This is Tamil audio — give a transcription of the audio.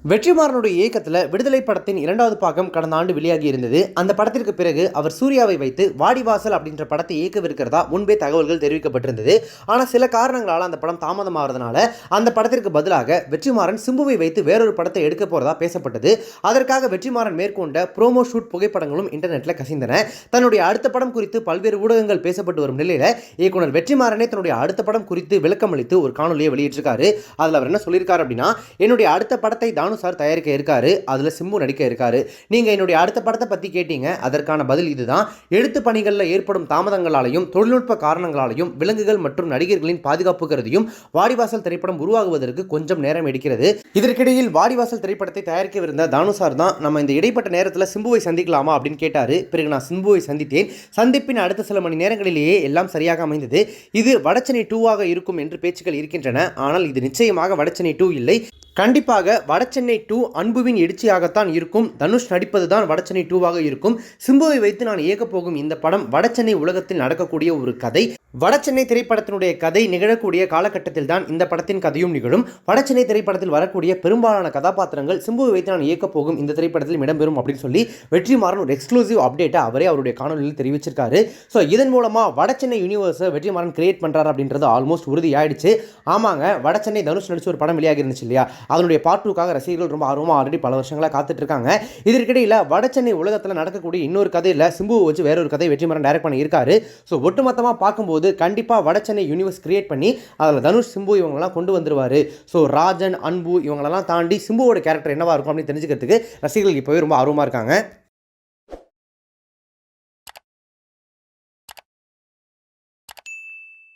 வெற்றிமாறனுடைய இயக்கத்தில் விடுதலை படத்தின் இரண்டாவது பாகம் கடந்த ஆண்டு வெளியாகி இருந்தது. அந்த படத்திற்கு பிறகு அவர் சூர்யாவை வைத்து வாடிவாசல் அப்படின்ற படத்தை இயக்கவிருக்கிறதா முன்பே தகவல்கள் தெரிவிக்கப்பட்டிருந்தது. ஆனால் சில காரணங்களால் அந்த படம் தாமதமாகிறதுனால அந்த படத்திற்கு பதிலாக வெற்றிமாறன் சிம்புவை வைத்து வேறொரு படத்தை எடுக்க போறதா பேசப்பட்டது. அதற்காக வெற்றிமாறன் மேற்கொண்ட ப்ரோமோ ஷூட் புகைப்படங்களும் இன்டர்நெட்டில் கசிந்தன. தன்னுடைய அடுத்த படம் குறித்து பல்வேறு ஊடகங்கள் பேசப்பட்டு வரும் நிலையில் இயக்குனர் வெற்றிமாறனே தன்னுடைய அடுத்த படம் குறித்து விளக்கம் அளித்து ஒரு காணொலியை வெளியிட்டிருக்காரு. அதில் அவர் என்ன சொல்லியிருக்காரு அப்படின்னா, என்னுடைய அடுத்த படத்தை சார் தயாரிக்க இருக்காரு, அதுல சிம்பு நடிக்க இருக்காரு. நீங்க என்னுடைய அடுத்த படத்தை பத்தி கேட்டீங்க, அதற்கான பதில் இதுதான். எழுத்து பணிகளில் ஏற்படும் தாமதங்களாலையும் தொழில்நுட்ப காரணங்களாலையும் விலங்குகள் மற்றும் நடிகர்களின் பாதுகாப்பு கருதியும் வாடிவாசல் திரைப்படம் உருவாகுவதற்கு கொஞ்சம் நேரம் எடுக்கிறது. இதற்கிடையில் வாடிவாசல் திரைப்படத்தை தயாரிக்கவிருந்த தானு சார் தான் நம்ம இந்த இடைப்பட்ட நேரத்தில் சிம்புவை சந்திக்கலாமா அப்படின்னு கேட்டாரு. பிறகு நான் சிம்புவை சந்தித்தேன். சந்திப்பின் அடுத்த சில மணி நேரங்களிலேயே எல்லாம் சரியாக அமைந்தது. இது வடச்சென்னை 2ஆக இருக்கும் என்று பேச்சுக்கள் இருக்கின்றன. ஆனால் இது நிச்சயமாக வடச்சென்னை 2 இல்லை. கண்டிப்பாக வடச்சென்னை 2 அன்புவின் எழுச்சியாகத்தான் இருக்கும். தனுஷ் நடிப்பதுதான் வடச்சென்னை 2ஆக இருக்கும். சிம்புவை வைத்து நான் இயக்கப் போகும் இந்த படம் வடச்சென்னை உலகத்தில் நடக்கக்கூடிய ஒரு கதை. வடச்சென்னை திரைப்படத்தினுடைய கதை நிகழக்கூடிய காலகட்டத்தில் தான் இந்த படத்தின் கதையும் நிகழும். வடச்சென்னை திரைப்படத்தில் வரக்கூடிய பெரும்பாலான கதாபாத்திரங்கள் சிம்புவை வைத்து நான் இயக்கப் போகும் இந்த திரைப்படத்தில் இடம்பெறும் அப்படின்னு சொல்லி வெற்றிமாறன் ஒரு எக்ஸ்க்ளூசிவ் அப்டேட்டை அவரே அவருடைய காணொலியில் தெரிவிச்சிருக்காரு. ஸோ இதன் மூலமாக வடச்சென்னை யூனிவர்ஸை வெற்றிமாறன் கிரியேட் பண்ணுறாரு அப்படின்றது ஆல்மோஸ்ட் உறுதியாயிடுச்சு. ஆமாங்க, வடச்சென்னை தனுஷ் நடிச்சு ஒரு படம் வெளியாகி இருந்துச்சு இல்லையா, அதனுடைய பார்ட் 2க்காக ரசிகர்கள் ரொம்ப ஆர்வமாக ஆல்ரெடி பல வருஷங்களாக காத்துட்டு இருக்காங்க. இதற்கிடையில் வடச்சென்னை உலகத்தில் நடக்கக்கூடிய இன்னொரு கதையில் சிம்புவை வச்சு வேறொரு கதை வெற்றிமாறன் டைரக்ட் பண்ணி இருக்காரு. ஸோ ஒட்டுமொத்தமாக பார்க்கும்போது கண்டிப்பாக வடச்சென்னை யூனிவர்ஸ் கிரியேட் பண்ணி அதில் தனுஷ் சிம்பு இவங்களெல்லாம் கொண்டு வந்துருவாரு. ஸோ ராஜன், அன்பு இவங்களெல்லாம் தாண்டி சிம்புவோட கேரக்டர் என்னவா இருக்கும் அப்படின்னு தெரிஞ்சுக்கிறதுக்கு ரசிகர்கள் இப்போவே ரொம்ப ஆர்வமாக இருக்காங்க.